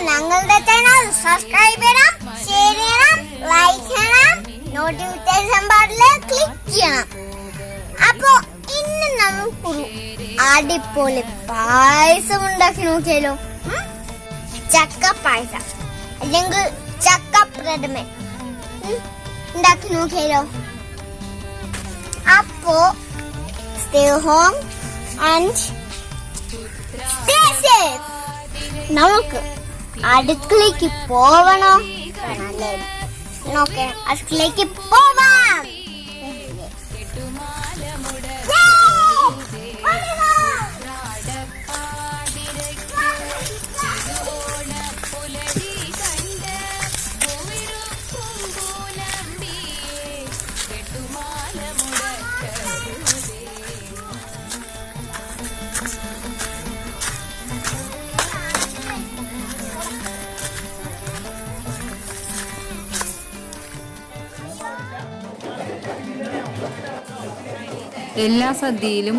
ഞങ്ങളുടെ channel subscribe ചെയ്യണം, share ചെയ്യണം, ലൈക്ക് ചെയ്യണം, നോട്ടിഫിക്കേഷൻ ബട്ടണിൽ ക്ലിക്ക് ചെയ്യണം. അപ്പൊ ഇന്ന് നമുക്കൊരു അടിപൊളി പായസം ഉണ്ടാക്കി നോക്കിയാലോ? ചക്ക പായസം അല്ലെങ്കിൽ ചക്ക പ്രഥമൻ ഉണ്ടാക്കി നോക്കിയാലോ? അപ്പോ stay home and stay safe. നമുക്ക് അടുക്കളയ്ക്ക് പോവണോ? നോക്കേ, അടുക്കളയ്ക്ക് പോവാം. എല്ലാ സദ്യയിലും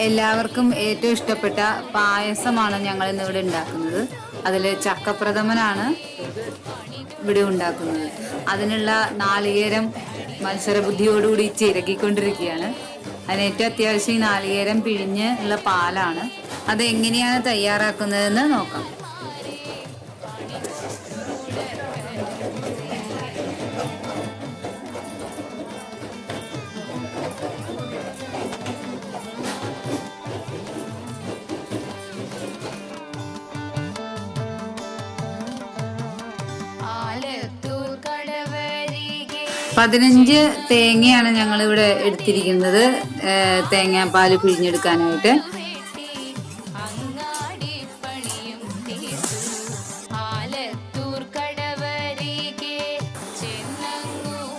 എല്ലാവർക്കും ഏറ്റവും ഇഷ്ടപ്പെട്ട പായസമാണ് ഞങ്ങൾ ഇന്നിവിടെ ഉണ്ടാക്കുന്നത്. അതിൽ ചക്കപ്രഥമനാണ് ഇവിടെ ഉണ്ടാക്കുന്നത്. അതിനുള്ള നാളികേരം മത്സരബുദ്ധിയോടുകൂടി ചിരകിക്കൊണ്ടിരിക്കുകയാണ്. അതിന് ഏറ്റവും അത്യാവശ്യം ഈ നാളികേരം പിഴിഞ്ഞ് ഉള്ള പാലാണ്. അതെങ്ങനെയാണ് തയ്യാറാക്കുന്നതെന്ന് നോക്കാം. പതിനഞ്ച് തേങ്ങയാണ് ഞങ്ങൾ ഇവിടെ എടുത്തിരിക്കുന്നത് തേങ്ങാപ്പാൽ പിഴിഞ്ഞെടുക്കാനായിട്ട്.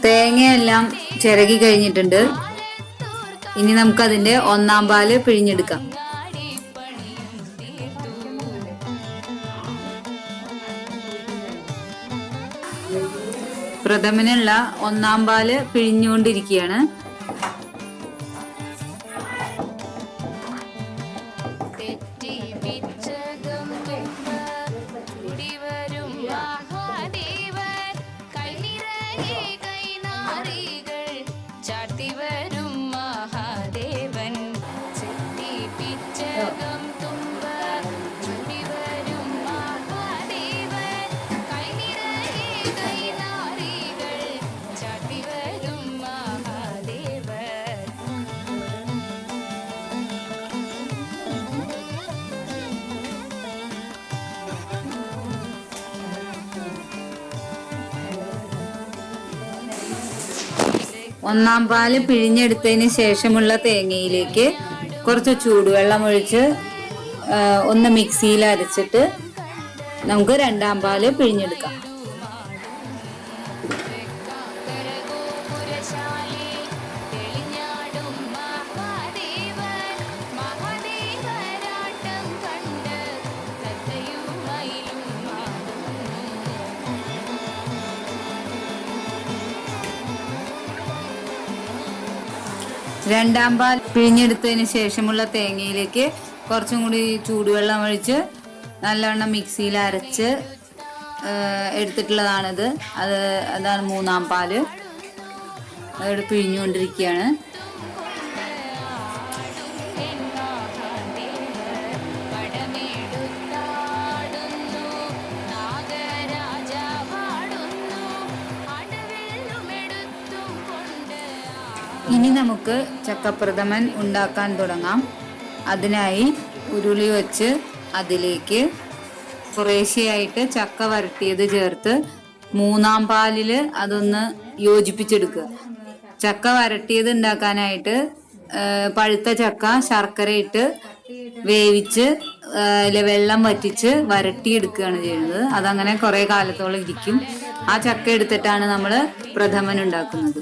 തേങ്ങയെല്ലാം ചിരകി കഴിഞ്ഞിട്ടുണ്ട്. ഇനി നമുക്കതിന്റെ ഒന്നാം പാല് പിഴിഞ്ഞെടുക്കാം. പ്രഥമനുള്ള ഒന്നാം പാല് പിഴിഞ്ഞുകൊണ്ടിരിക്കുകയാണ്. ഒന്നാം പാല് പിഴിഞ്ഞെടുത്തതിന് ശേഷമുള്ള തേങ്ങയിലേക്ക് കുറച്ച് ചൂടുവെള്ളം ഒഴിച്ച് ഒന്ന് മിക്സിയിൽ അരച്ചിട്ട് നമുക്ക് രണ്ടാം പാല് പിഴിഞ്ഞെടുക്കാം. രണ്ടാം പാൽ പിഴിഞ്ഞെടുത്തതിന് ശേഷമുള്ള തേങ്ങയിലേക്ക് കുറച്ചും കൂടി ചൂടുവെള്ളം ഒഴിച്ച് നല്ലവണ്ണം മിക്സിയിൽ അരച്ച് എടുത്തിട്ടുള്ളതാണിത്. അതാണ് മൂന്നാം പാല്. അതോടെ പിഴിഞ്ഞുകൊണ്ടിരിക്കുകയാണ്. ഇനി നമുക്ക് ചക്കപ്രഥമൻ ഉണ്ടാക്കാൻ തുടങ്ങാം. അതിനായി ഉരുളി വെച്ച് അതിലേക്ക് കുറേശ്ശെയായിട്ട് ചക്ക വരട്ടിയത് ചേർത്ത് മൂന്നാം പാലിൽ അതൊന്ന് യോജിപ്പിച്ചെടുക്കുക. ചക്ക വരട്ടിയത് ഉണ്ടാക്കാനായിട്ട് പഴുത്ത ചക്ക ശർക്കര ഇട്ട് വേവിച്ച് വെള്ളം വറ്റിച്ച് വരട്ടിയെടുക്കുകയാണ് ചെയ്യുന്നത്. അതങ്ങനെ കുറെ കാലത്തോളം ഇരിക്കും. ആ ചക്ക എടുത്തിട്ടാണ് നമ്മൾ പ്രഥമൻ ഉണ്ടാക്കുന്നത്.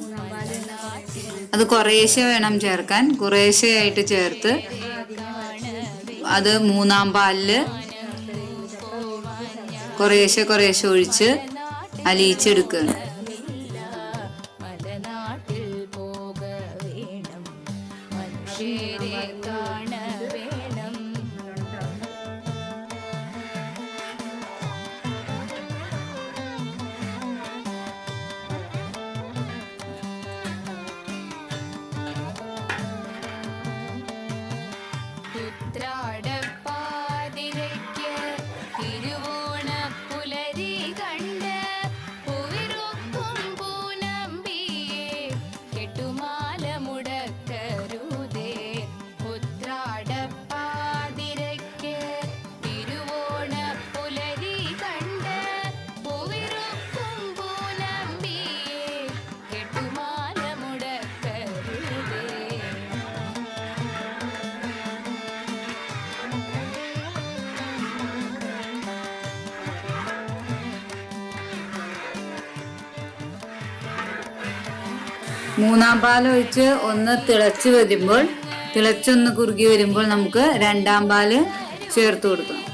അത് കുറേശ്ശെ വേണം ചേർക്കാൻ. കുറേശ്ശെയായിട്ട് ചേർത്ത് അത് മൂന്നാം പാലില് കുറേശ്ശെ കുറേശ്ശെ ഒഴിച്ച് അലിയിച്ചെടുക്കുകയാണ്. മൂന്നാം പാൽ ഒഴിച്ച് ഒന്ന് തിളച്ചൊന്ന് കുറുകി വരുമ്പോൾ നമുക്ക് രണ്ടാം പാല് ചേർത്ത് കൊടുക്കണം.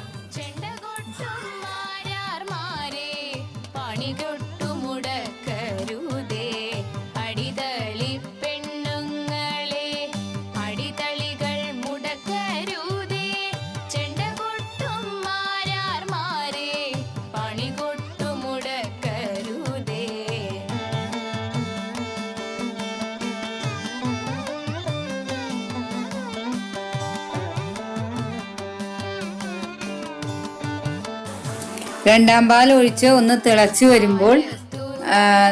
രണ്ടാം പാൽ ഒഴിച്ച് ഒന്ന് തിളച്ച് വരുമ്പോൾ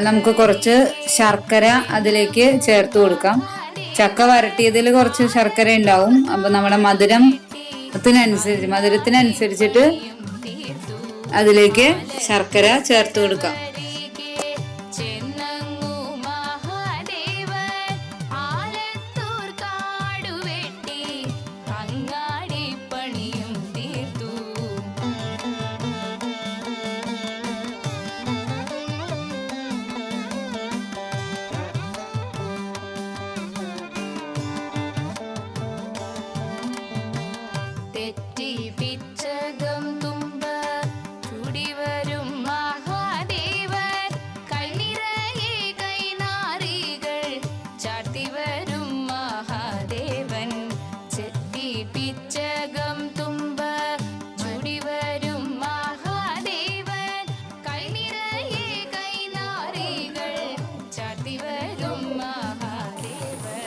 നമുക്ക് കുറച്ച് ശർക്കര അതിലേക്ക് ചേർത്ത് കൊടുക്കാം. ചക്ക വരട്ടിയതിൽ കുറച്ച് ശർക്കര ഉണ്ടാവും. അപ്പൊ നമ്മുടെ മധുരത്തിനനുസരിച്ചിട്ട് അതിലേക്ക് ശർക്കര ചേർത്ത് കൊടുക്കാം.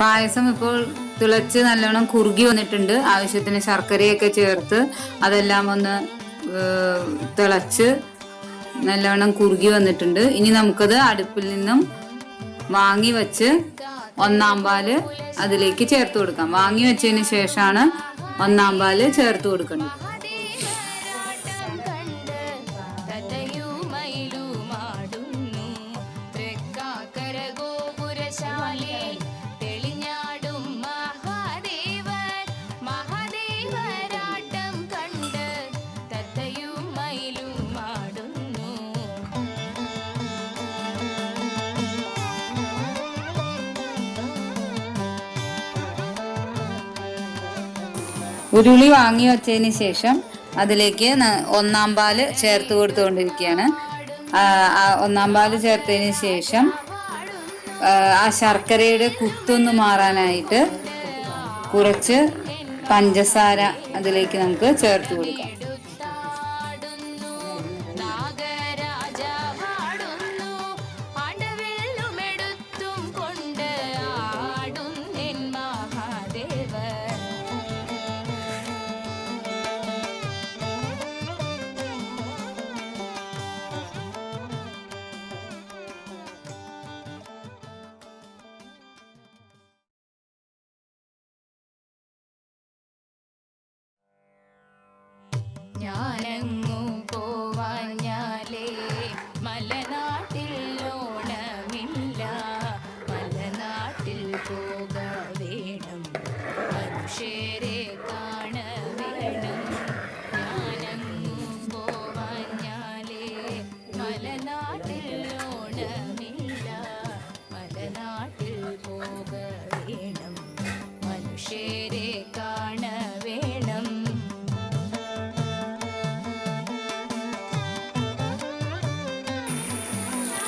പായസം ഇപ്പോൾ തിളച്ച് നല്ലോണം കുറുകി വന്നിട്ടുണ്ട്. ആവശ്യത്തിന് ശർക്കരയൊക്കെ ചേർത്ത് അതെല്ലാം ഒന്ന് തിളച്ച് നല്ലോണം കുറുകി വന്നിട്ടുണ്ട്. ഇനി നമുക്കത് അടുപ്പിൽ നിന്നും വാങ്ങി വെച്ച് ഒന്നാം പാല് അതിലേക്ക് ചേർത്ത് കൊടുക്കാം. വാങ്ങി വെച്ചതിന് ശേഷമാണ് ഒന്നാം പാല് ചേർത്ത് കൊടുക്കേണ്ടത്. ഉരുളി വാങ്ങി വെച്ചതിന് ശേഷം അതിലേക്ക് ഒന്നാം പാല് ചേർത്ത് കൊടുത്തുകൊണ്ടിരിക്കുകയാണ്. ഒന്നാം പാല് ചേർത്തതിന് ശേഷം ആ ശർക്കരയുടെ കുത്തൊന്ന് മാറാനായിട്ട് കുറച്ച് പഞ്ചസാര അതിലേക്ക് നമുക്ക് ചേർത്ത് കൊടുക്കാം.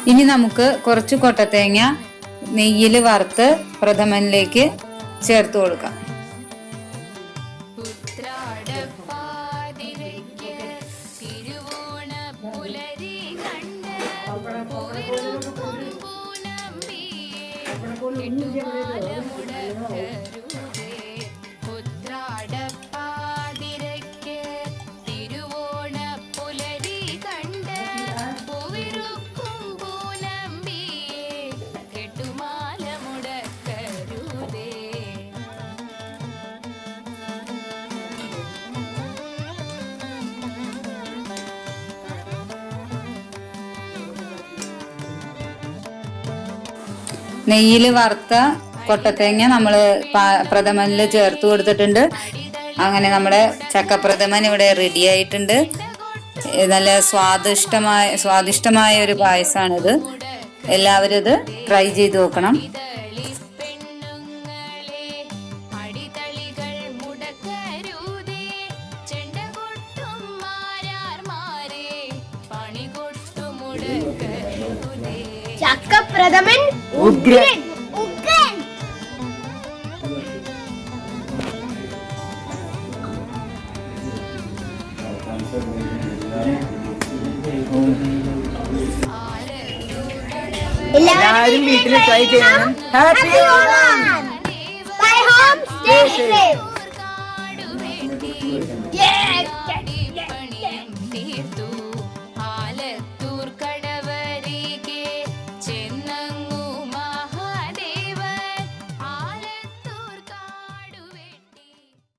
ഇനി നമുക്ക് കുറച്ച് കൊട്ടത്തേങ്ങ നെയ്യിൽ വറുത്ത് പ്രഥമനിലേക്ക് ചേർത്ത് കൊടുക്കാം. നെയ്യിൽ വറുത്ത കൊട്ടത്തേങ്ങ നമ്മൾ പ്രഥമനിൽ ചേർത്ത് കൊടുത്തിട്ടുണ്ട്. അങ്ങനെ നമ്മുടെ ചക്കപ്രഥമൻ ഇവിടെ റെഡി ആയിട്ടുണ്ട്. നല്ല സ്വാദിഷ്ടമായ ഒരു പായസമാണിത്. എല്ലാവരും ഇത് ട്രൈ ചെയ്ത് നോക്കണം. ചക്കപ്രഥമൻ ഉഗ്രൻ. എല്ലാവരും വീട്ടിൽ ട്രൈ ചെയ്യണം. Happy Onam. Stay home, stay safe.